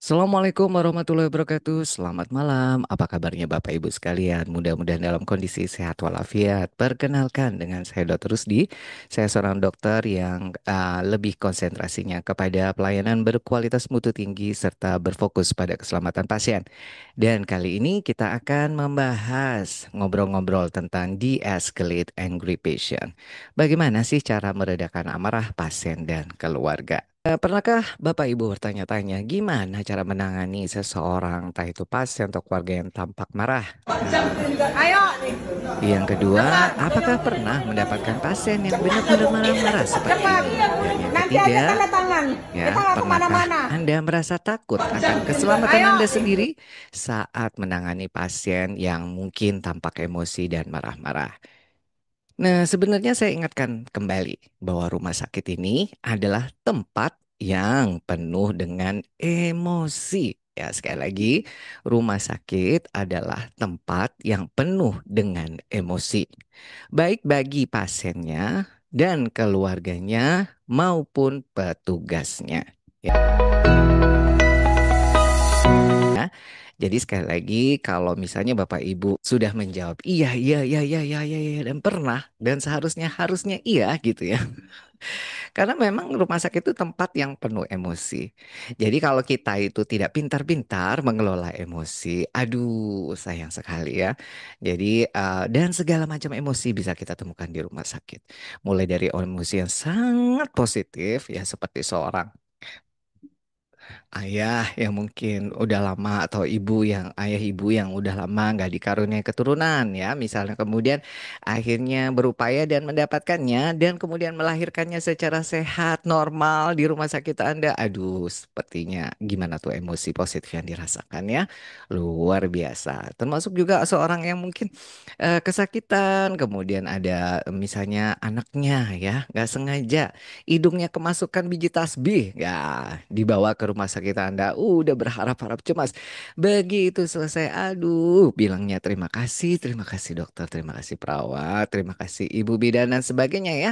Assalamualaikum warahmatullahi wabarakatuh. Selamat malam. Apa kabarnya Bapak Ibu sekalian? Mudah-mudahan dalam kondisi sehat walafiat. Perkenalkan dengan saya Dr. Rusdi. Saya seorang dokter yang lebih konsentrasinya kepada pelayanan berkualitas mutu tinggi serta berfokus pada keselamatan pasien. Dan kali ini kita akan membahas ngobrol-ngobrol tentang de-escalate angry patient. Bagaimana sih cara meredakan amarah pasien dan keluarga? Pernahkah Bapak Ibu bertanya-tanya gimana cara menangani seseorang, entah itu pasien atau keluarga yang tampak marah? Nah, Ayo, yang kedua, cepat, apakah pernah mendapatkan pasien yang benar-benar marah-marah seperti cepat. ini? Dan yang Nanti aja ketiga, tanda tangan. Kita ya, nggak pernahkah kemana-mana. Anda merasa takut akan keselamatan Ayo. Anda sendiri saat menangani pasien yang mungkin tampak emosi dan marah-marah? Nah, sebenarnya saya ingatkan kembali bahwa rumah sakit ini adalah tempat yang penuh dengan emosi. Ya, sekali lagi, rumah sakit adalah tempat yang penuh dengan emosi, baik bagi pasiennya dan keluarganya maupun petugasnya. Ya. Jadi sekali lagi kalau misalnya Bapak Ibu sudah menjawab iya iya iya iya iya iya iya, dan pernah dan harusnya iya gitu ya. Karena memang rumah sakit itu tempat yang penuh emosi. Jadi kalau kita itu tidak pintar-pintar mengelola emosi, aduh sayang sekali ya. Jadi dan segala macam emosi bisa kita temukan di rumah sakit. Mulai dari emosi yang sangat positif ya seperti seorang ayah yang mungkin udah lama atau ayah ibu yang udah lama nggak dikaruniai keturunan ya misalnya kemudian akhirnya berupaya dan mendapatkannya dan kemudian melahirkannya secara sehat normal di rumah sakit Anda, aduh sepertinya gimana tuh emosi positif yang dirasakan ya, luar biasa. Termasuk juga seorang yang mungkin kesakitan kemudian ada misalnya anaknya ya nggak sengaja hidungnya kemasukan biji tasbih, ya dibawa ke rumah sakit Anda, udah berharap-harap cemas. Begitu selesai, aduh, bilangnya terima kasih dokter, terima kasih perawat, terima kasih ibu bidan dan sebagainya ya.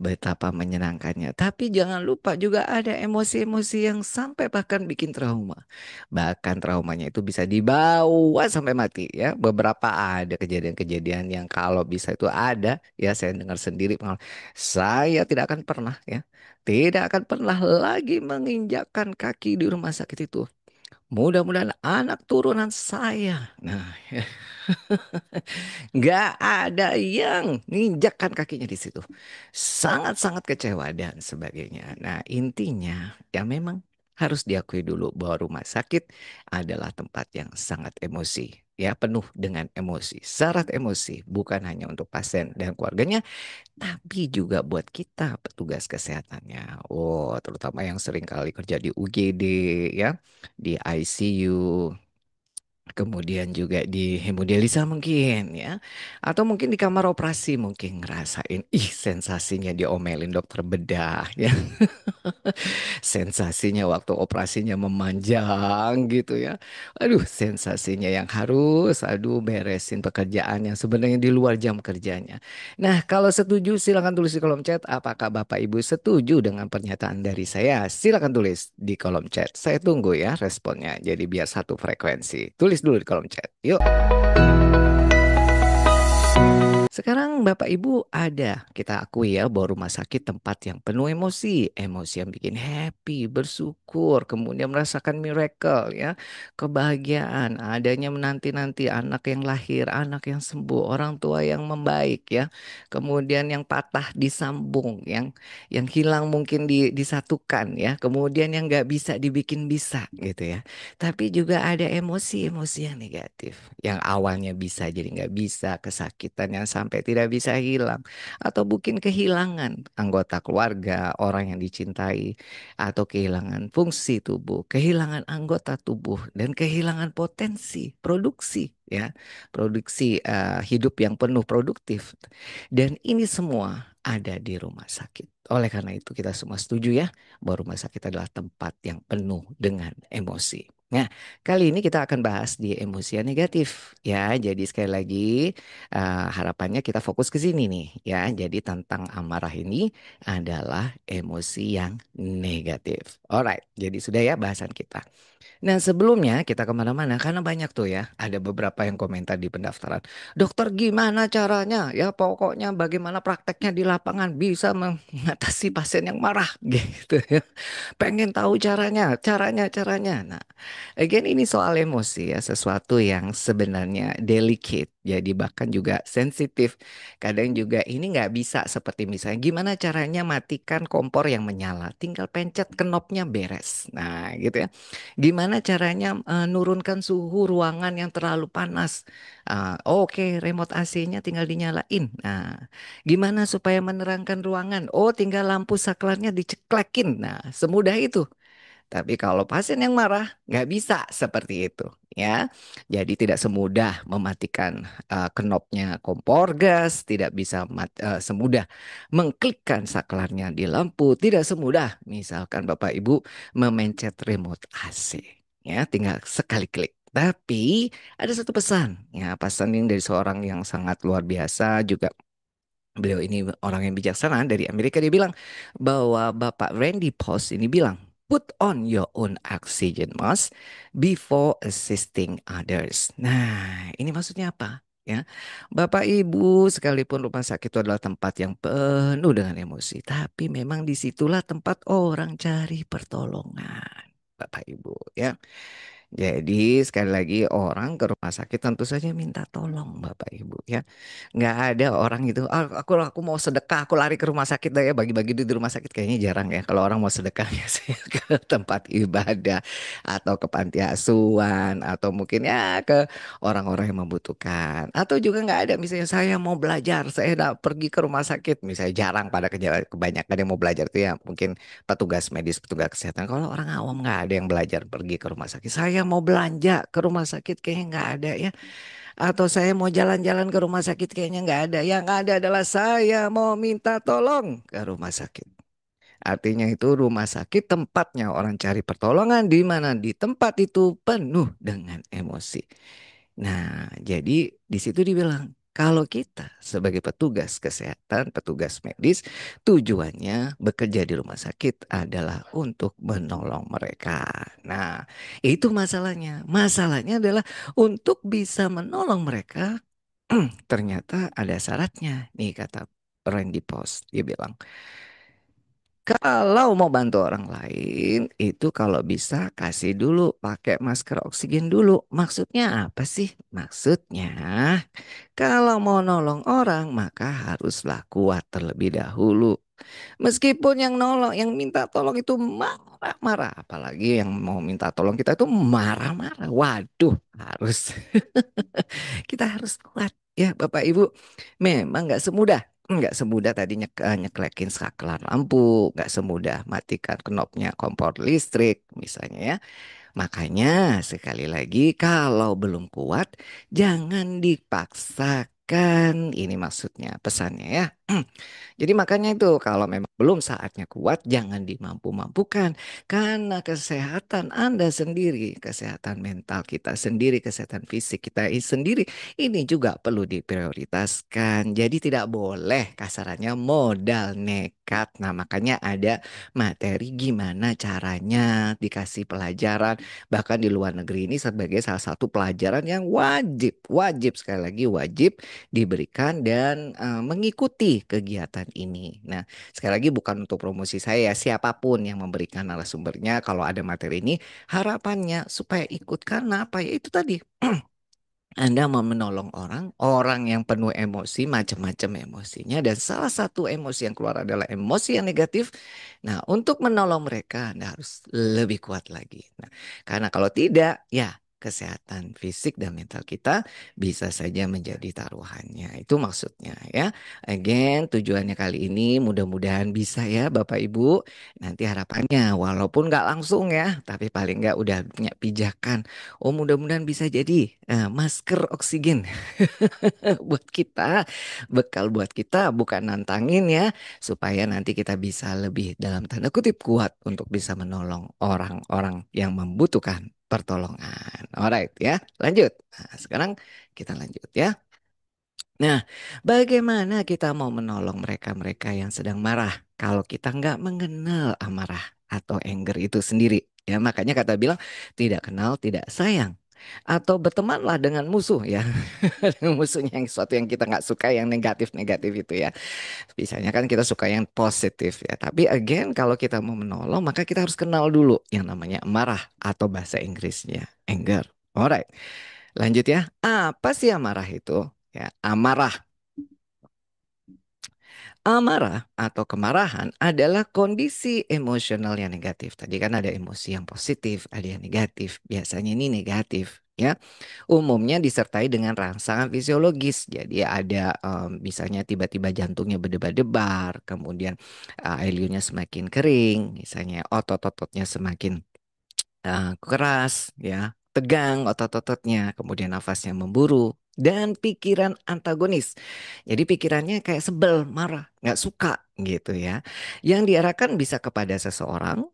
Betapa menyenangkannya. Tapi jangan lupa juga ada emosi-emosi yang sampai bahkan bikin trauma. Bahkan traumanya itu bisa dibawa sampai mati ya. Beberapa ada kejadian-kejadian yang kalau bisa itu ada ya saya dengar sendiri. Saya tidak akan pernah ya. Tidak akan pernah lagi menginjakkan kaki di rumah sakit itu. Mudah-mudahan anak turunan saya. Nah, nggak ada yang nginjakkan kakinya di situ. Sangat-sangat kecewa dan sebagainya. Nah, intinya ya memang harus diakui dulu bahwa rumah sakit adalah tempat yang sangat emosi. Ya, penuh dengan emosi, syarat emosi, bukan hanya untuk pasien dan keluarganya, tapi juga buat kita petugas kesehatannya. Oh, terutama yang sering kali kerja di UGD ya, di ICU, kemudian juga di hemodialisa mungkin ya. Atau mungkin di kamar operasi mungkin ngerasain sensasinya diomelin dokter bedah ya. Sensasinya waktu operasinya memanjang gitu ya. Aduh, sensasinya yang harus beresin pekerjaan yang sebenarnya di luar jam kerjanya. Nah, kalau setuju silakan tulis di kolom chat apakah Bapak Ibu setuju dengan pernyataan dari saya. Silakan tulis di kolom chat. Saya tunggu ya responnya. Jadi biar satu frekuensi. Tulis dulu di kolom chat. Yuk. Sekarang Bapak Ibu ada, kita akui ya bahwa rumah sakit tempat yang penuh emosi, emosi yang bikin happy, bersyukur, kemudian merasakan miracle ya, kebahagiaan, adanya menanti-nanti anak yang lahir, anak yang sembuh, orang tua yang membaik ya, kemudian yang patah disambung, yang hilang mungkin disatukan ya, kemudian yang nggak bisa dibikin bisa gitu ya. Tapi juga ada emosi-emosi yang negatif, yang awalnya bisa jadi nggak bisa, kesakitan yang sampai tidak bisa hilang, atau mungkin kehilangan anggota keluarga, orang yang dicintai, atau kehilangan fungsi tubuh, kehilangan anggota tubuh, dan kehilangan potensi produksi, ya, produksi hidup yang penuh produktif. Dan ini semua ada di rumah sakit. Oleh karena itu kita semua setuju ya bahwa rumah sakit adalah tempat yang penuh dengan emosi. Nah, kali ini kita akan bahas di emosi yang negatif ya. Jadi sekali lagi harapannya kita fokus ke sini nih ya. Jadi tentang amarah ini adalah emosi yang negatif. Alright, jadi sudah ya bahasan kita. Nah, sebelumnya kita kemana-mana karena banyak tuh ya, ada beberapa yang komentar di pendaftaran. Dokter gimana caranya? Ya pokoknya bagaimana prakteknya di lapangan bisa mengatasi pasien yang marah gitu ya. Pengen tahu caranya. Nah, again ini soal emosi ya, sesuatu yang sebenarnya delicate. Jadi bahkan juga sensitif. Kadang juga ini nggak bisa seperti misalnya gimana caranya matikan kompor yang menyala. Tinggal pencet knopnya beres. Nah gitu ya. Gimana caranya nurunkan suhu ruangan yang terlalu panas. Oke, remote AC-nya tinggal dinyalain. Nah, gimana supaya menerangkan ruangan? Oh, tinggal lampu saklarnya diceklekin. Nah, semudah itu. Tapi kalau pasien yang marah, nggak bisa seperti itu, ya. Jadi tidak semudah mematikan knopnya kompor gas, tidak bisa semudah mengklikkan saklarnya di lampu, tidak semudah misalkan Bapak Ibu memencet remote AC, ya. Tinggal sekali klik. Tapi ada satu pesan, ya, pesan ini dari seorang yang sangat luar biasa juga. Beliau ini orang yang bijaksana dari Amerika. Dia bilang bahwa Bapak Randy Post ini bilang, put on your own oxygen mask before assisting others. Nah, ini maksudnya apa? Ya, Bapak Ibu, sekalipun rumah sakit itu adalah tempat yang penuh dengan emosi, tapi memang disitulah tempat orang cari pertolongan. Bapak Ibu, ya. Jadi sekali lagi orang ke rumah sakit tentu saja minta tolong Bapak Ibu ya. Nggak ada orang itu, "Ah, aku mau sedekah, aku lari ke rumah sakit deh ya, bagi-bagi duit di rumah sakit." Kayaknya jarang ya. Kalau orang mau sedekah biasanya ke tempat ibadah atau ke panti asuhan atau mungkin ya ke orang-orang yang membutuhkan. Atau juga nggak ada misalnya saya mau belajar, saya pergi ke rumah sakit. Misalnya jarang pada kebanyakan yang mau belajar itu ya mungkin petugas medis, petugas kesehatan. Kalau orang awam nggak ada yang belajar pergi ke rumah sakit. Saya mau belanja ke rumah sakit kayaknya nggak ada ya. Atau saya mau jalan-jalan ke rumah sakit kayaknya nggak ada. Yang ada adalah saya mau minta tolong ke rumah sakit. Artinya itu rumah sakit tempatnya orang cari pertolongan di mana di tempat itu penuh dengan emosi. Nah, jadi di situ dibilang kalau kita sebagai petugas kesehatan, petugas medis, tujuannya bekerja di rumah sakit adalah untuk menolong mereka. Nah, itu masalahnya. Masalahnya adalah untuk bisa menolong mereka, ternyata ada syaratnya. Nih kata Randy Post, dia bilang, kalau mau bantu orang lain, itu kalau bisa kasih dulu pakai masker oksigen dulu. Maksudnya apa sih? Maksudnya kalau mau nolong orang, maka haruslah kuat terlebih dahulu. Meskipun yang nolong, yang minta tolong itu marah-marah, apalagi yang mau minta tolong kita itu marah-marah. Waduh, harus kita harus kuat ya Bapak Ibu. Memang nggak semudah tadi nyeklekin saklar lampu, nggak semudah matikan knopnya kompor listrik misalnya ya. Makanya sekali lagi kalau belum kuat jangan dipaksakan. Ini maksudnya pesannya ya. Jadi makanya itu kalau memang belum saatnya kuat jangan dimampu-mampukan karena kesehatan Anda sendiri, kesehatan mental kita sendiri, kesehatan fisik kita sendiri ini juga perlu diprioritaskan. Jadi tidak boleh kasarannya modal nekat. Nah, makanya ada materi gimana caranya dikasih pelajaran bahkan di luar negeri ini sebagai salah satu pelajaran yang wajib, wajib sekali lagi wajib diberikan dan mengikuti kegiatan ini. Nah, sekali lagi bukan untuk promosi saya, siapapun yang memberikan narasumbernya kalau ada materi ini harapannya supaya ikut karena apa ya itu tadi. Anda mau menolong orang, orang yang penuh emosi, macam-macam emosinya, dan salah satu emosi yang keluar adalah emosi yang negatif. Nah, untuk menolong mereka, Anda harus lebih kuat lagi. Nah, karena kalau tidak, ya kesehatan fisik dan mental kita bisa saja menjadi taruhannya. Itu maksudnya ya. Again, tujuannya kali ini mudah-mudahan bisa ya Bapak Ibu. Nanti harapannya, walaupun nggak langsung ya, tapi paling nggak udah punya pijakan. Oh, mudah-mudahan bisa jadi masker oksigen buat kita, bekal buat kita, bukan nantangin ya, supaya nanti kita bisa lebih dalam tanda kutip kuat untuk bisa menolong orang-orang yang membutuhkan. pertolongan. Alright ya, lanjut. Nah, sekarang kita lanjut ya. Nah, bagaimana kita mau menolong mereka-mereka yang sedang marah kalau kita nggak mengenal amarah atau anger itu sendiri? Ya, makanya kata bilang tidak kenal, tidak sayang. Atau bertemanlah dengan musuh ya. Dengan musuhnya yang sesuatu yang kita nggak suka, yang negatif-negatif itu ya. Biasanya kan kita suka yang positif ya. Tapi again kalau kita mau menolong maka kita harus kenal dulu yang namanya amarah atau bahasa Inggrisnya anger. Alright, lanjut ya. Apa sih amarah itu? Ya, amarah. Amarah atau kemarahan adalah kondisi emosional yang negatif. Tadi kan ada emosi yang positif, ada yang negatif. Biasanya ini negatif, ya. Umumnya disertai dengan rangsangan fisiologis. Jadi ada misalnya tiba-tiba jantungnya berdebar-debar, kemudian air liurnya semakin kering, misalnya otot-ototnya semakin keras, ya, tegang otot-ototnya, kemudian nafasnya memburu, dan pikiran antagonis. Jadi pikirannya kayak sebel, marah, nggak suka gitu ya. Yang diarahkan bisa kepada seseorang,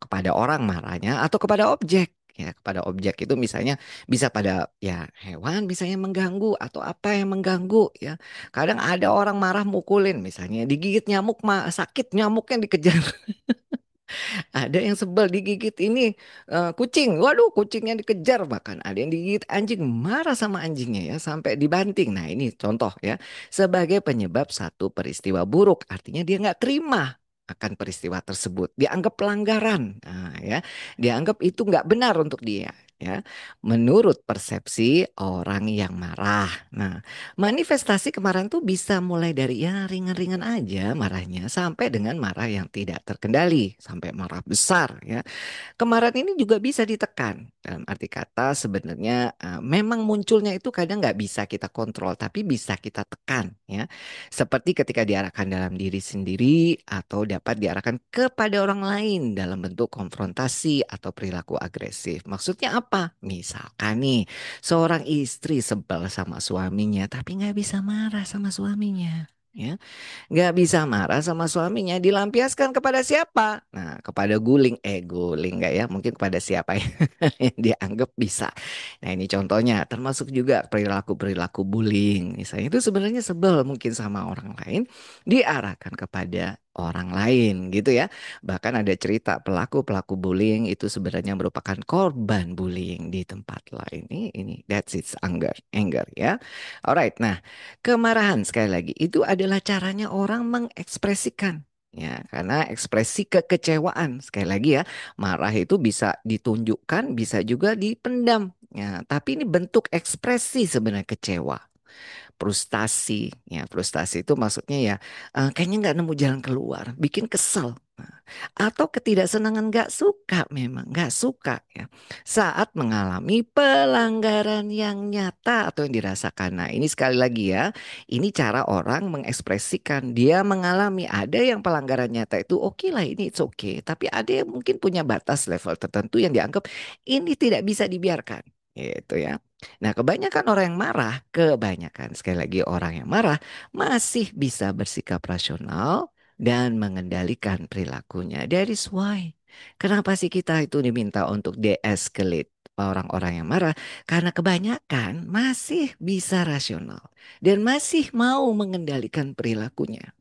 kepada orang marahnya, atau kepada objek. Ya, kepada objek itu misalnya bisa pada ya hewan misalnya mengganggu atau apa yang mengganggu ya. Kadang ada orang marah mukulin misalnya digigit nyamuk mah sakit nyamuknya dikejar. Ada yang sebel digigit ini kucing. Waduh, kucingnya dikejar bahkan. Ada yang digigit anjing, marah sama anjingnya ya sampai dibanting. Nah, ini contoh ya sebagai penyebab satu peristiwa buruk. Artinya dia nggak terima akan peristiwa tersebut. Dianggap pelanggaran. Nah, ya, dianggap itu nggak benar untuk dia. Ya, menurut persepsi orang yang marah. Nah, manifestasi kemarahan tuh bisa mulai dari ya ringan-ringan aja marahnya sampai dengan marah yang tidak terkendali, sampai marah besar ya. Kemarahan ini juga bisa ditekan. Dalam arti kata sebenarnya memang munculnya itu kadang nggak bisa kita kontrol, tapi bisa kita tekan ya. Seperti ketika diarahkan dalam diri sendiri atau dapat diarahkan kepada orang lain dalam bentuk konfrontasi atau perilaku agresif. Maksudnya apa? Misalkan nih, seorang istri sebel sama suaminya, tapi nggak bisa marah sama suaminya. Ya, nggak bisa marah sama suaminya, dilampiaskan kepada siapa? Nah, kepada guling, guling nggak ya? Mungkin kepada siapa ya yang dianggap bisa. Nah, ini contohnya, termasuk juga perilaku-perilaku bullying. Misalnya itu sebenarnya sebel mungkin sama orang lain, diarahkan kepada orang lain gitu ya. Bahkan ada cerita pelaku-pelaku bullying itu sebenarnya merupakan korban bullying di tempat lain. Ini that's its anger ya. Alright, nah kemarahan sekali lagi itu adalah caranya orang mengekspresikan ya karena ekspresi kekecewaan sekali lagi ya marah itu bisa ditunjukkan bisa juga dipendam ya tapi ini bentuk ekspresi sebenarnya kecewa frustasi ya frustasi itu maksudnya ya kayaknya nggak nemu jalan keluar bikin kesel. Nah, atau ketidaksenangan nggak suka memang nggak suka ya saat mengalami pelanggaran yang nyata atau yang dirasakan. Nah ini sekali lagi ya ini cara orang mengekspresikan dia mengalami ada yang pelanggaran nyata itu oke lah ini it's okay tapi ada yang mungkin punya batas level tertentu yang dianggap ini tidak bisa dibiarkan gitu ya. Nah, kebanyakan orang yang marah, kebanyakan sekali lagi orang yang marah masih bisa bersikap rasional dan mengendalikan perilakunya. That is why. Kenapa sih kita itu diminta untuk de-escalate orang-orang yang marah? Karena kebanyakan masih bisa rasional dan masih mau mengendalikan perilakunya.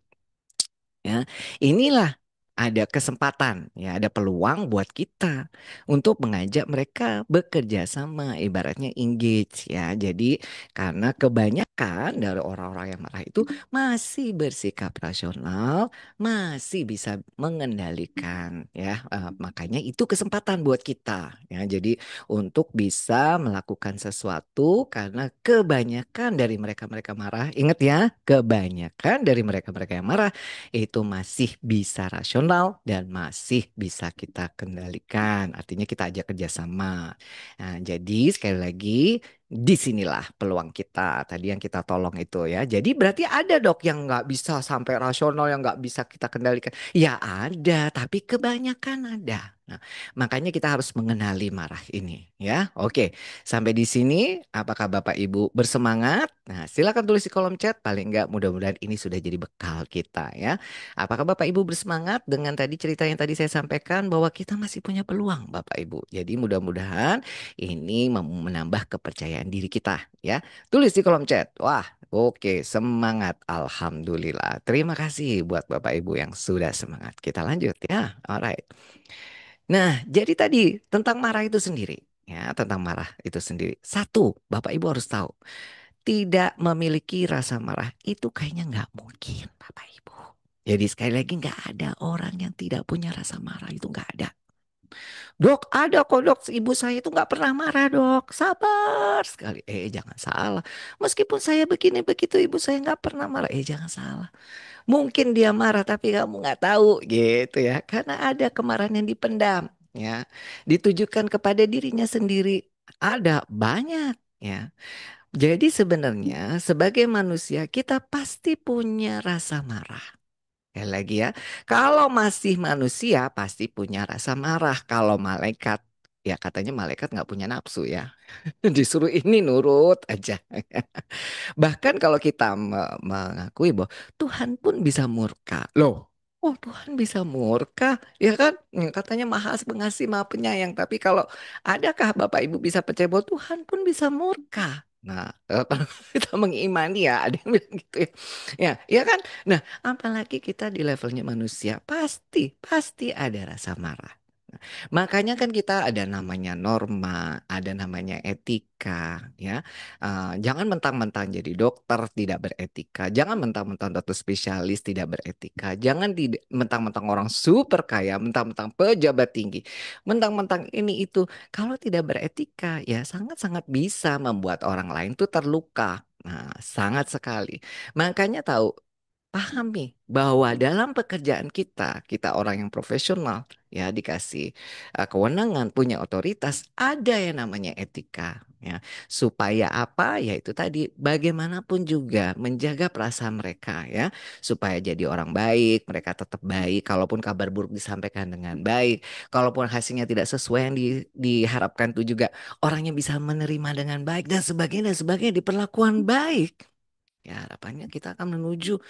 Ya, inilah ada kesempatan, ya, ada peluang buat kita untuk mengajak mereka bekerja sama, ibaratnya engage, ya. Jadi karena kebanyakan dari orang-orang yang marah itu masih bersikap rasional, masih bisa mengendalikan, ya. Makanya itu kesempatan buat kita, ya. Jadi untuk bisa melakukan sesuatu karena kebanyakan dari mereka-mereka marah, ingat ya, kebanyakan dari mereka-mereka yang marah itu masih bisa rasional dan masih bisa kita kendalikan. Artinya kita ajak kerjasama. Nah, jadi sekali lagi Disinilah peluang kita tadi yang kita tolong itu ya. Jadi berarti ada dok yang nggak bisa sampai rasional, yang nggak bisa kita kendalikan. Ya ada, tapi kebanyakan ada. Nah, makanya kita harus mengenali marah ini ya. Oke, sampai di sini apakah Bapak Ibu bersemangat? Nah, silakan tulis di kolom chat. Paling nggak mudah-mudahan ini sudah jadi bekal kita ya. Apakah Bapak Ibu bersemangat dengan tadi cerita yang tadi saya sampaikan bahwa kita masih punya peluang Bapak Ibu. Jadi mudah-mudahan ini menambah kepercayaan diri kita ya. Tulis di kolom chat. Wah, oke, semangat. Alhamdulillah. Terima kasih buat Bapak Ibu yang sudah semangat. Kita lanjut ya. Alright. Nah, jadi tadi tentang marah itu sendiri. Ya, tentang marah itu sendiri. Satu, Bapak Ibu harus tahu. Tidak memiliki rasa marah itu kayaknya nggak mungkin, Bapak Ibu. Jadi sekali lagi nggak ada orang yang tidak punya rasa marah itu nggak ada. Dok, ada kok dok, ibu saya itu nggak pernah marah dok, sabar sekali. Jangan salah. Meskipun saya begini begitu, ibu saya nggak pernah marah. Jangan salah. Mungkin dia marah tapi kamu nggak tahu gitu ya. Karena ada kemarahan yang dipendam ya. Ditujukan kepada dirinya sendiri. Ada banyak ya. Jadi sebenarnya sebagai manusia kita pasti punya rasa marah. Sekali lagi ya, kalau masih manusia pasti punya rasa marah. Kalau malaikat, ya katanya malaikat nggak punya nafsu ya. Disuruh ini nurut aja. Bahkan kalau kita mengakui bahwa Tuhan pun bisa murka. Loh, oh Tuhan bisa murka, ya kan? Katanya maha pengasih, maha penyayang. Tapi kalau adakah Bapak Ibu bisa percaya bahwa Tuhan pun bisa murka? Nah, kalau kita mengimani ya, ada yang bilang gitu ya. Ya, ya kan? Nah, apalagi kita di levelnya manusia, pasti ada rasa marah. Makanya kan kita ada namanya norma, ada namanya etika, ya. Jangan mentang-mentang jadi dokter tidak beretika, jangan mentang-mentang dokter spesialis tidak beretika, jangan mentang-mentang orang super kaya, mentang-mentang pejabat tinggi, mentang-mentang ini itu. Kalau tidak beretika, ya sangat-sangat bisa membuat orang lain tuh terluka. Nah, sangat sekali. Makanya tahu. Pahami bahwa dalam pekerjaan kita, kita orang yang profesional, ya dikasih kewenangan, punya otoritas, ada yang namanya etika, ya. Supaya apa? Yaitu tadi bagaimanapun juga menjaga perasaan mereka, ya, supaya jadi orang baik, mereka tetap baik. Kalaupun kabar buruk disampaikan dengan baik, kalaupun hasilnya tidak sesuai yang diharapkan itu juga orangnya bisa menerima dengan baik dan sebagainya diperlakukan baik. Ya, harapannya kita akan menuju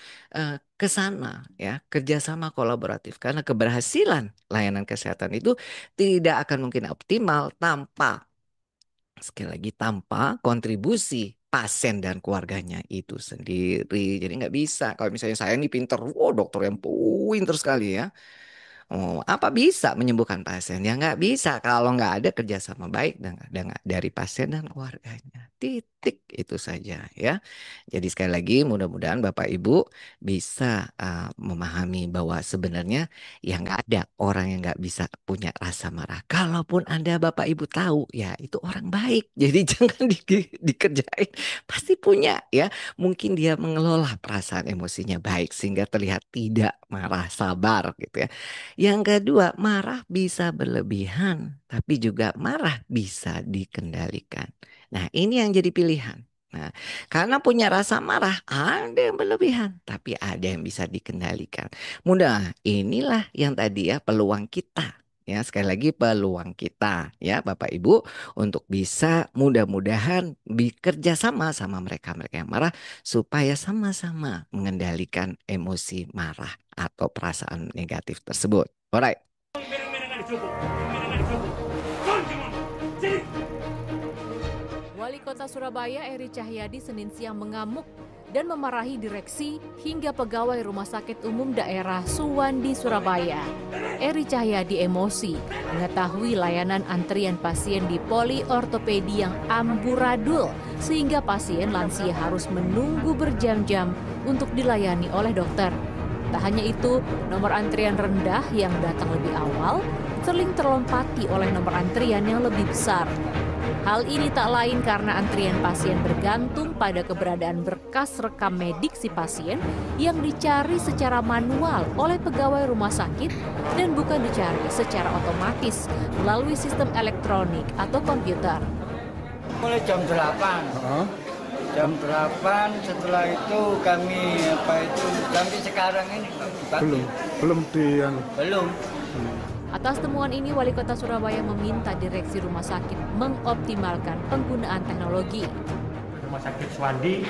ke sana ya, kerjasama kolaboratif karena keberhasilan layanan kesehatan itu tidak akan mungkin optimal tanpa sekali lagi tanpa kontribusi pasien dan keluarganya itu sendiri. Jadi nggak bisa kalau misalnya saya ini pinter, wow dokter yang pinter sekali ya. Oh, apa bisa menyembuhkan pasien? Ya nggak bisa kalau nggak ada kerjasama baik dari pasien dan keluarganya. Titik itu saja ya. Jadi sekali lagi mudah-mudahan Bapak Ibu bisa memahami bahwa sebenarnya ya nggak ada orang yang nggak bisa punya rasa marah. Kalaupun Anda Bapak Ibu tahu ya itu orang baik. Jadi jangan dikerjain. Pasti punya ya. Mungkin dia mengelola perasaan emosinya baik sehingga terlihat tidak marah, sabar gitu ya. Yang kedua, marah bisa berlebihan, tapi juga marah bisa dikendalikan. Nah, ini yang jadi pilihan. Nah, karena punya rasa marah, ada yang berlebihan, tapi ada yang bisa dikendalikan. Mudah, inilah yang tadi ya peluang kita. Ya, sekali lagi peluang kita ya Bapak Ibu untuk bisa mudah-mudahan bekerja sama sama mereka-mereka yang marah supaya sama-sama mengendalikan emosi marah atau perasaan negatif tersebut. Alright. Wali Kota Surabaya Eri Cahyadi Senin siang mengamuk dan memarahi direksi hingga pegawai Rumah Sakit Umum Daerah Suwandi Surabaya. Eri Cahyadi emosi mengetahui layanan antrian pasien di poliortopedi yang amburadul sehingga pasien lansia harus menunggu berjam-jam untuk dilayani oleh dokter. Tak hanya itu, nomor antrian rendah yang datang lebih awal sering terlompati oleh nomor antrian yang lebih besar. Hal ini tak lain karena antrian pasien bergantung pada keberadaan berkas rekam medik si pasien yang dicari secara manual oleh pegawai rumah sakit dan bukan dicari secara otomatis melalui sistem elektronik atau komputer. Mulai jam 8. Heeh. Jam 8 setelah itu kami apa itu sampai sekarang ini Belum, belum di anu. belum. Atas temuan ini, Wali Kota Surabaya meminta direksi rumah sakit mengoptimalkan penggunaan teknologi. Rumah sakit Suwandi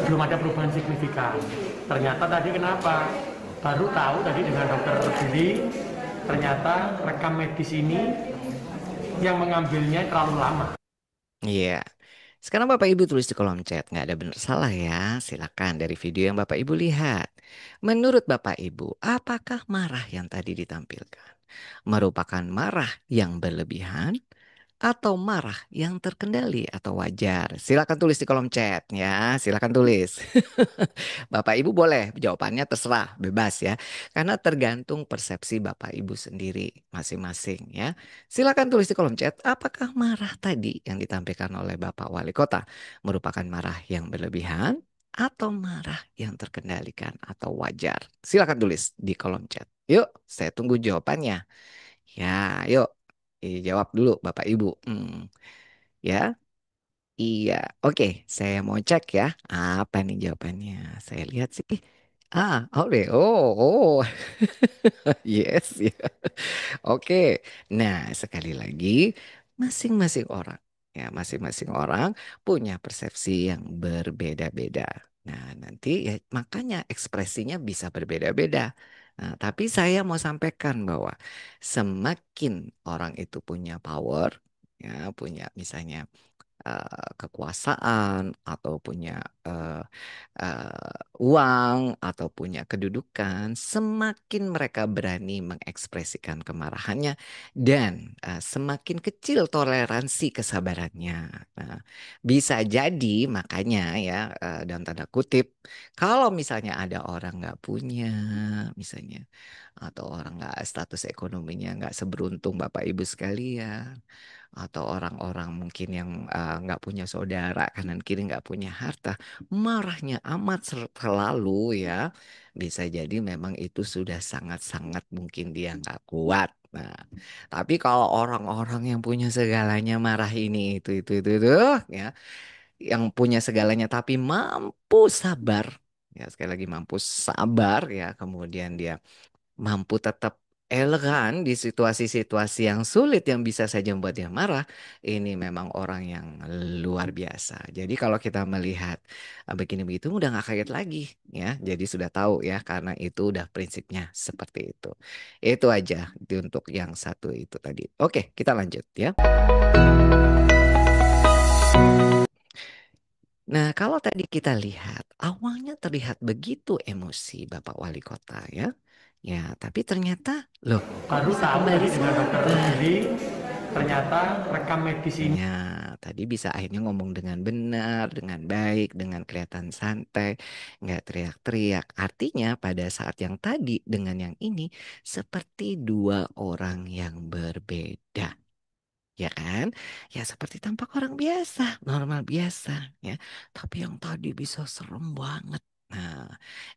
belum ada perubahan signifikan. Ternyata tadi kenapa? Baru tahu tadi dengan dokter Billy, ternyata rekam medis ini yang mengambilnya terlalu lama. Iya. Sekarang Bapak Ibu tulis di kolom chat, nggak ada benar salah ya. Silakan dari video yang Bapak Ibu lihat. Menurut Bapak Ibu, apakah marah yang tadi ditampilkan merupakan marah yang berlebihan atau marah yang terkendali atau wajar? Silakan tulis di kolom chat ya. Silakan tulis. Bapak Ibu boleh jawabannya terserah, bebas ya. Karena tergantung persepsi Bapak Ibu sendiri masing-masing ya. Silakan tulis di kolom chat apakah marah tadi yang ditampilkan oleh Bapak Wali Kota merupakan marah yang berlebihan atau marah yang terkendalikan atau wajar. Silakan tulis di kolom chat. Yuk, saya tunggu jawabannya. Ya, yuk. Jawab dulu Bapak Ibu. Ya. Iya, oke. Saya mau cek ya. Apa nih jawabannya? Saya lihat sih. Oreo. Oh, yes, ya. Oke. Nah, sekali lagi, masing-masing orang, ya, masing-masing orang punya persepsi yang berbeda-beda. Nah, nanti ya makanya ekspresinya bisa berbeda-beda. Nah, tapi saya mau sampaikan bahwa semakin orang itu punya power, ya, punya misalnya kekuasaan atau punya eh, uang atau punya kedudukan, semakin mereka berani mengekspresikan kemarahannya dan semakin kecil toleransi kesabarannya. Nah, bisa jadi makanya ya dalam tanda kutip, kalau misalnya ada orang nggak punya, misalnya atau orang nggak status ekonominya nggak seberuntung Bapak Ibu sekalian atau orang-orang mungkin yang nggak punya saudara kanan kiri nggak punya harta marahnya amat selalu ya bisa jadi memang itu sudah sangat-sangat mungkin dia nggak kuat. Nah, tapi kalau orang-orang yang punya segalanya marah ini itu ya yang punya segalanya tapi mampu sabar ya sekali lagi mampu sabar ya kemudian dia mampu tetap elegan di situasi-situasi yang sulit yang bisa saja membuat dia marah, ini memang orang yang luar biasa. Jadi kalau kita melihat begini begitu udah nggak kaget lagi ya. Jadi sudah tahu ya karena itu udah prinsipnya seperti itu. Itu aja untuk yang satu itu tadi. Oke, kita lanjut ya. Nah, kalau tadi kita lihat, awalnya terlihat begitu emosi Bapak Wali Kota ya. Ya, tapi ternyata, loh, kok Baru bisa tahu kembali tadi dengan dokter sabar? Billy, ternyata rekam medis ini. Ya, tadi bisa akhirnya ngomong dengan benar, dengan baik, dengan kelihatan santai, nggak teriak-teriak. Artinya pada saat yang tadi dengan yang ini seperti dua orang yang berbeda. Ya kan? Ya seperti tampak orang biasa, normal biasa ya. Tapi yang tadi bisa serem banget. Nah,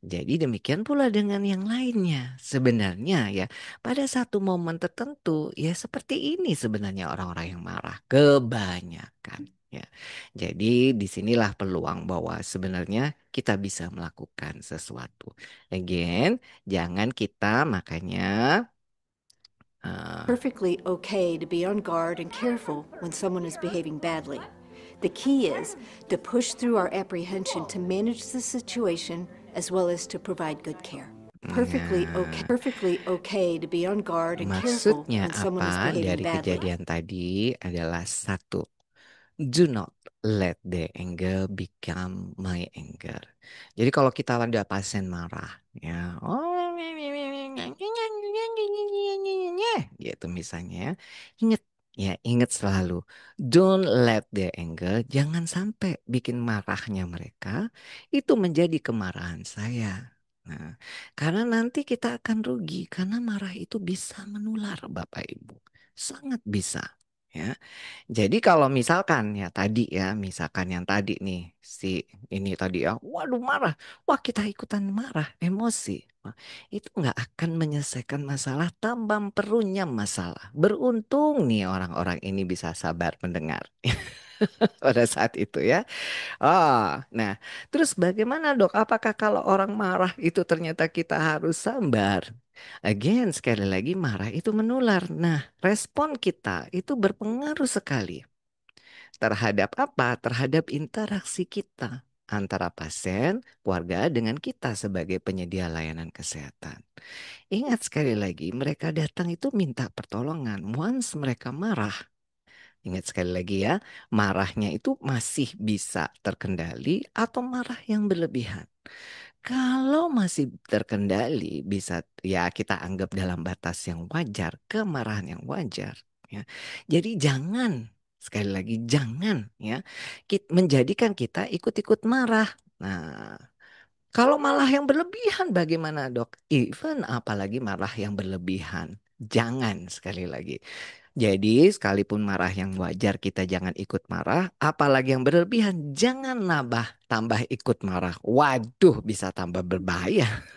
jadi demikian pula dengan yang lainnya. Sebenarnya ya, pada satu momen tertentu ya seperti ini sebenarnya orang-orang yang marah kebanyakan ya. Jadi disinilah peluang bahwa sebenarnya kita bisa melakukan sesuatu. Again, jangan kita makanya Perfectly okay to be on guard and careful when someone is behaving badly. The key is to push through our apprehension to manage the situation as well as to provide good care. Perfectly okay to be on guard and careful maksudnya when someone is apa behaving dari badly. kejadian tadi adalah satu, do not let the anger become my anger. Jadi kalau kita ada pasien marah, ya, oh, gitu misalnya, ya, ingat, ya, ingat selalu, don't let the anger, jangan sampai bikin marahnya mereka itu menjadi kemarahan saya. Nah, karena nanti kita akan rugi karena marah itu bisa menular, Bapak Ibu, sangat bisa. Ya. Jadi kalau misalkan ya tadi ya, misalkan yang tadi nih si ini tadi ya, waduh marah, wah kita ikutan marah, emosi. Wah, itu nggak akan menyelesaikan masalah, tambah memperunyam masalah. Beruntung nih orang-orang ini bisa sabar mendengar pada saat itu ya. Nah, terus bagaimana dok? Apakah kalau orang marah itu ternyata kita harus sabar? Again, sekali lagi marah itu menular. Nah, respon kita itu berpengaruh sekali terhadap apa? Terhadap interaksi kita antara pasien, keluarga dengan kita sebagai penyedia layanan kesehatan. Ingat sekali lagi, mereka datang itu minta pertolongan. Once mereka marah, ingat sekali lagi ya, marahnya itu masih bisa terkendali atau marah yang berlebihan. Kalau masih terkendali, bisa ya kita anggap dalam batas yang wajar, kemarahan yang wajar. Ya. Jadi jangan, sekali lagi jangan ya, menjadikan kita ikut-ikut marah. Nah, kalau malah yang berlebihan bagaimana dok? Even apalagi marah yang berlebihan. Jangan sekali lagi. Jadi, sekalipun marah yang wajar, kita jangan ikut marah. Apalagi yang berlebihan, jangan tambah ikut marah. Waduh, bisa tambah berbahaya.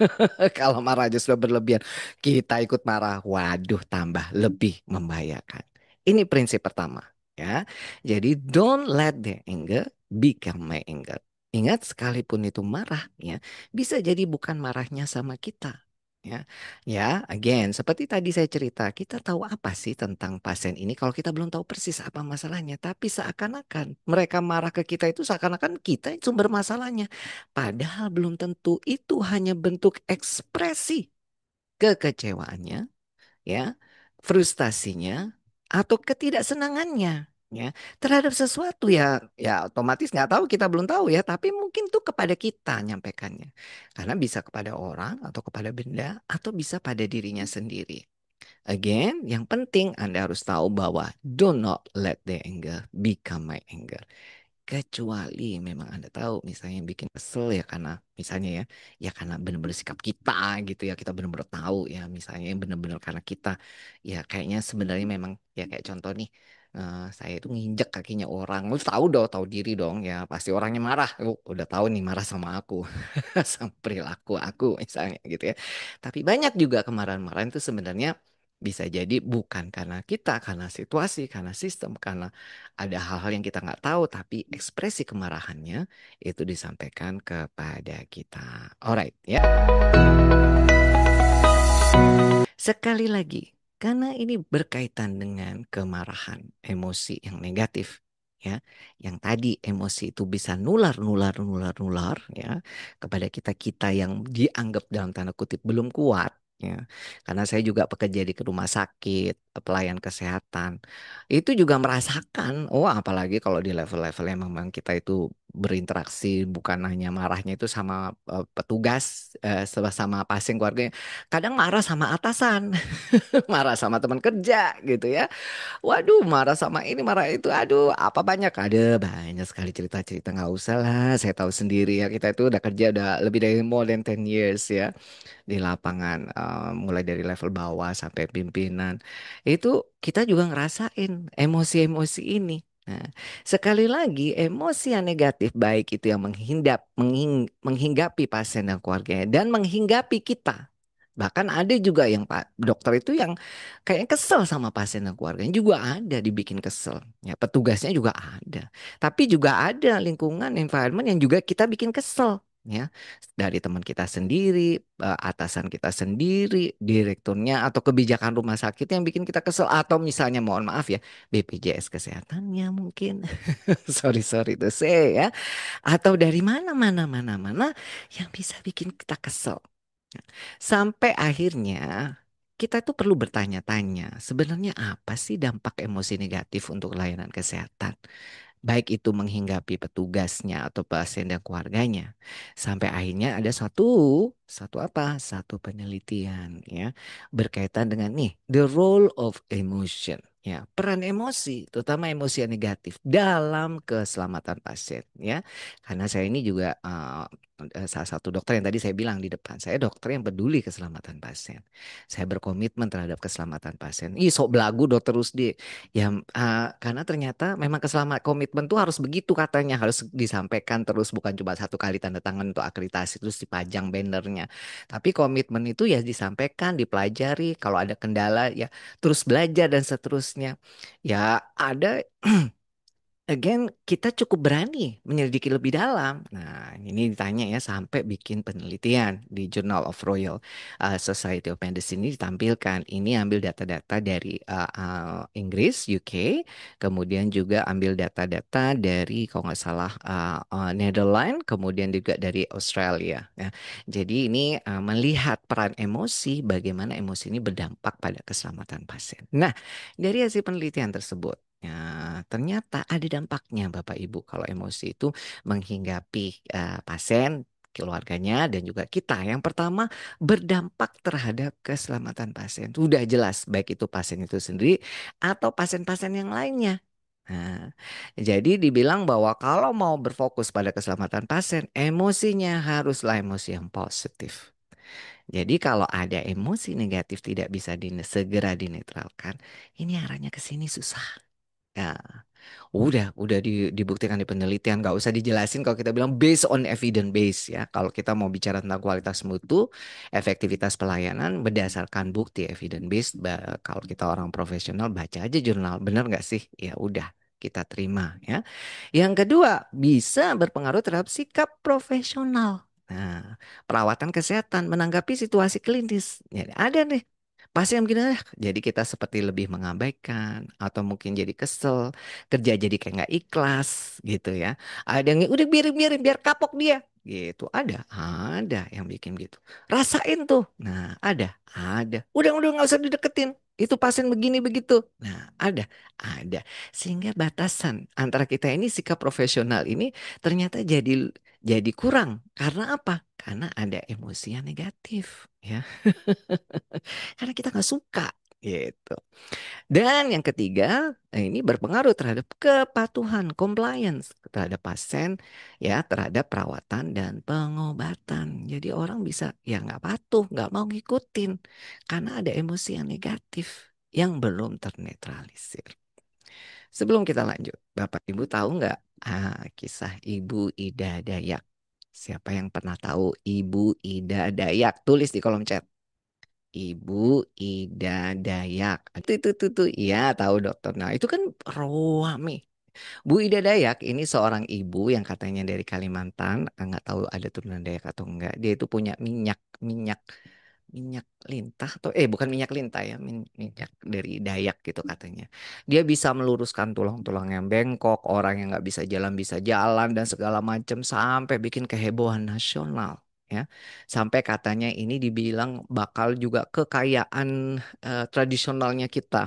Kalau marah aja sudah berlebihan, kita ikut marah. Waduh, tambah lebih membahayakan. Ini prinsip pertama, ya. Jadi, don't let the anger become my anger. Ingat, sekalipun itu marah, ya, bisa jadi bukan marahnya sama kita. Ya, ya, again, seperti tadi saya cerita, kita tahu apa sih tentang pasien ini kalau kita belum tahu persis apa masalahnya. Tapi seakan-akan mereka marah ke kita itu seakan-akan kita yang sumber masalahnya. Padahal belum tentu itu hanya bentuk ekspresi kekecewaannya, ya, frustasinya, atau ketidaksenangannya. Ya, terhadap sesuatu ya, ya otomatis nggak tahu kita belum tahu ya, tapi mungkin tuh kepada kita nyampaikannya, karena bisa kepada orang atau kepada benda atau bisa pada dirinya sendiri. Again, yang penting Anda harus tahu bahwa do not let the anger become my anger. Kecuali memang Anda tahu misalnya yang bikin kesel ya karena misalnya ya karena benar-benar sikap kita gitu ya, kita benar-benar tahu ya misalnya yang benar-benar karena kita ya kayaknya sebenarnya memang ya kayak contoh nih, saya itu nginjek kakinya orang, lu tahu dong, tahu diri dong ya pasti orangnya marah. Lu udah tahu nih marah sama aku sama perilaku aku misalnya gitu ya. Tapi banyak juga kemarahan-marahan itu sebenarnya bisa jadi bukan karena kita, karena situasi, karena sistem, karena ada hal-hal yang kita nggak tahu, tapi ekspresi kemarahannya itu disampaikan kepada kita. Alright, ya. Sekali lagi, karena ini berkaitan dengan kemarahan, emosi yang negatif, ya, yang tadi emosi itu bisa nular, ya, kepada kita yang dianggap dalam tanda kutip belum kuat. Ya, karena saya juga bekerja di rumah sakit, pelayan kesehatan, itu juga merasakan, oh apalagi kalau di level-level yang memang kita itu berinteraksi bukan hanya marahnya itu sama petugas, sama pasien keluarga, kadang marah sama atasan, marah sama teman kerja gitu ya. Waduh, marah sama ini, marah itu. Aduh, apa banyak? Ada banyak sekali cerita-cerita, nggak usah lah. Saya tahu sendiri ya. Kita itu udah kerja udah lebih dari more than 10 years ya di lapangan, mulai dari level bawah sampai pimpinan. Itu kita juga ngerasain emosi-emosi ini. Nah, sekali lagi emosi yang negatif baik itu yang menghinggapi pasien dan keluarganya dan menghinggapi kita. Bahkan ada juga yang Pak dokter itu yang kayaknya kesel sama pasien dan keluarganya juga ada dibikin kesel. Ya, petugasnya juga ada. Tapi juga ada lingkungan environment yang juga kita bikin kesel. Ya, dari teman kita sendiri, atasan kita sendiri, direkturnya atau kebijakan rumah sakit yang bikin kita kesel atau misalnya mohon maaf ya BPJS kesehatannya mungkin, sorry to say ya, atau dari mana yang bisa bikin kita kesel. Sampai akhirnya kita tuh perlu bertanya-tanya, sebenarnya apa sih dampak emosi negatif untuk layanan kesehatan? Baik itu menghinggapi petugasnya atau pasien dan keluarganya. Sampai akhirnya ada satu penelitian ya berkaitan dengan nih the role of emotion. Ya, peran emosi, terutama emosi yang negatif dalam keselamatan pasien ya. Karena saya ini juga salah satu dokter yang tadi saya bilang di depan, saya dokter yang peduli keselamatan pasien. Saya berkomitmen terhadap keselamatan pasien. Ih, sok belagu dokter Rusdi. Ya, karena ternyata memang komitmen tuh harus begitu katanya, harus disampaikan terus, bukan cuma satu kali tanda tangan untuk akreditasi terus dipajang bannernya. Tapi komitmen itu ya disampaikan, dipelajari, kalau ada kendala ya terus belajar dan seterusnya. Ya ada again, kita cukup berani menyelidiki lebih dalam. Nah, ini ditanya ya sampai bikin penelitian di Journal of Royal Society of Medicine ini ditampilkan. Ini ambil data-data dari Inggris, UK, kemudian juga ambil data-data dari kalau nggak salah Netherlands, kemudian juga dari Australia. Ya. Jadi ini melihat peran emosi, bagaimana emosi ini berdampak pada keselamatan pasien. Nah, dari hasil penelitian tersebut. Ya, ternyata ada dampaknya Bapak Ibu kalau emosi itu menghinggapi pasien, keluarganya dan juga kita. Yang pertama berdampak terhadap keselamatan pasien. Sudah jelas baik itu pasien itu sendiri atau pasien-pasien yang lainnya. Nah, jadi dibilang bahwa kalau mau berfokus pada keselamatan pasien, emosinya haruslah emosi yang positif. Jadi kalau ada emosi negatif tidak bisa segera dinetralkan, ini arahnya ke sini susah. Ya, udah dibuktikan di penelitian, nggak usah dijelasin kalau kita bilang based on evidence base ya. Kalau kita mau bicara tentang kualitas mutu, efektivitas pelayanan berdasarkan bukti evidence base. Kalau kita orang profesional baca aja jurnal, bener nggak sih? Ya udah kita terima ya. Yang kedua bisa berpengaruh terhadap sikap profesional. Nah, perawatan kesehatan menanggapi situasi klinis. Jadi ada nih pasti yang begini, jadi kita seperti lebih mengabaikan atau mungkin jadi kesel, kerja jadi kayak nggak ikhlas gitu ya. Ada yang udah biarin biarin biar kapok dia gitu. Ada yang bikin gitu. Rasain tuh. Nah, ada. Udah nggak usah dideketin. Itu pasien begini begitu. Nah, ada. Sehingga batasan antara kita ini sikap profesional ini ternyata jadi kurang. Karena apa? Karena ada emosi yang negatif ya. Karena kita nggak suka gitu. Dan yang ketiga, ini berpengaruh terhadap kepatuhan, compliance terhadap pasien, ya terhadap perawatan dan pengobatan. Jadi orang bisa ya nggak patuh, nggak mau ngikutin karena ada emosi yang negatif yang belum ternetralisir. Sebelum kita lanjut, Bapak Ibu tahu nggak kisah Ibu Ida Dayak? Siapa yang pernah tahu Ibu Ida Dayak? Tulis di kolom chat. Ibu Ida Dayak. Itu. Iya tahu dokter. Nah itu kan Roami. Bu Ida Dayak ini seorang ibu yang katanya dari Kalimantan. Nggak tahu ada turunan Dayak atau enggak. Dia itu punya minyak lintah atau bukan minyak lintah ya, minyak dari Dayak gitu katanya. Dia bisa meluruskan tulang-tulang yang bengkok, orang yang nggak bisa jalan dan segala macam sampai bikin kehebohan nasional. Ya, sampai katanya ini dibilang bakal juga kekayaan tradisionalnya kita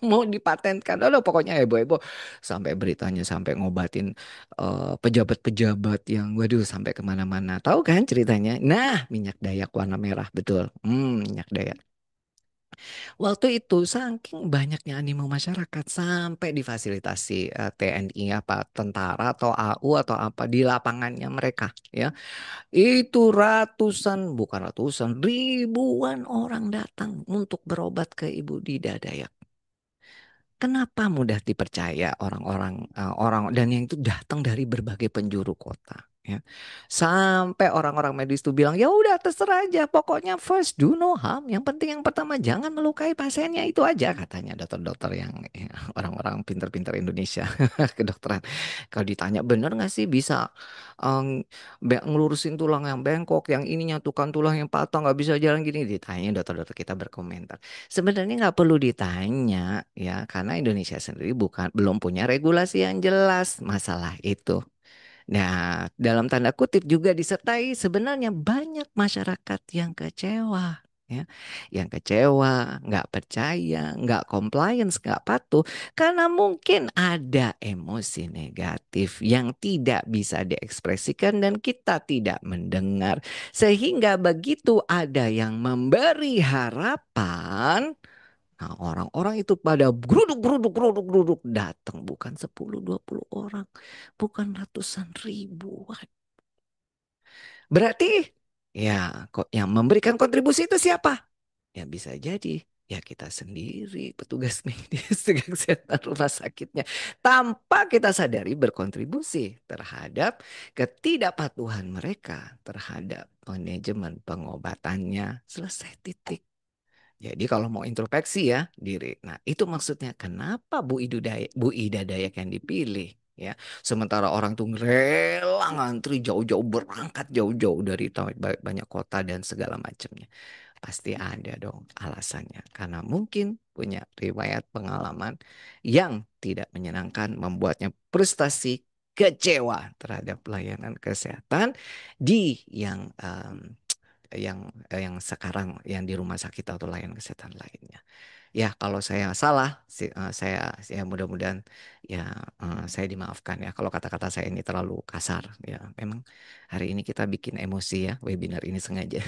mau dipatenkan. Aduh, pokoknya heboh-heboh sampai beritanya sampai ngobatin pejabat-pejabat yang waduh sampai kemana-mana. Tahu kan ceritanya? Nah, minyak Dayak warna merah betul. Minyak Dayak. Waktu itu saking banyaknya animo masyarakat sampai difasilitasi TNI apa tentara atau AU atau apa di lapangannya mereka ya. Itu ratusan bukan ratusan ribuan orang datang untuk berobat ke Ibu Dida Dayak. Kenapa mudah dipercaya orang dan yang itu datang dari berbagai penjuru kota ya. Sampai orang-orang medis itu bilang ya udah terserah aja pokoknya first do no harm. Yang penting yang pertama jangan melukai pasiennya itu aja katanya dokter-dokter yang orang-orang pinter-pinter Indonesia kedokteran. Kalau ditanya bener nggak sih bisa ngelurusin tulang yang bengkok, yang ini nyatukan tulang yang patah nggak bisa jalan gini ditanya dokter-dokter kita berkomentar. Sebenarnya nggak perlu ditanya ya, karena Indonesia sendiri belum punya regulasi yang jelas masalah itu. Nah, dalam tanda kutip juga disertai sebenarnya banyak masyarakat yang kecewa. Ya, yang kecewa, nggak percaya, nggak compliance, nggak patuh, karena mungkin ada emosi negatif yang tidak bisa diekspresikan dan kita tidak mendengar, sehingga begitu ada yang memberi harapan. Nah, orang-orang itu pada geruduk datang bukan 10 20 orang, bukan ratusan ribuan. Berarti ya kok yang memberikan kontribusi itu siapa? Ya bisa jadi ya kita sendiri petugas medis dengan kesehatan rumah sakitnya tanpa kita sadari berkontribusi terhadap ketidakpatuhan mereka terhadap manajemen pengobatannya. Selesai titik. Jadi kalau mau introspeksi ya diri. Nah, itu maksudnya kenapa Bu Ida Dayak yang dipilih ya. Sementara orang tuh rela ngantri jauh-jauh berangkat jauh-jauh dari banyak kota dan segala macamnya. Pasti ada dong alasannya. Karena mungkin punya riwayat pengalaman yang tidak menyenangkan membuatnya frustasi kecewa terhadap pelayanan kesehatan di yang sekarang yang di rumah sakit atau layanan kesehatan lainnya. Ya, kalau saya salah, saya ya mudah-mudahan ya saya dimaafkan ya kalau kata-kata saya ini terlalu kasar ya. Memang hari ini kita bikin emosi ya webinar ini sengaja.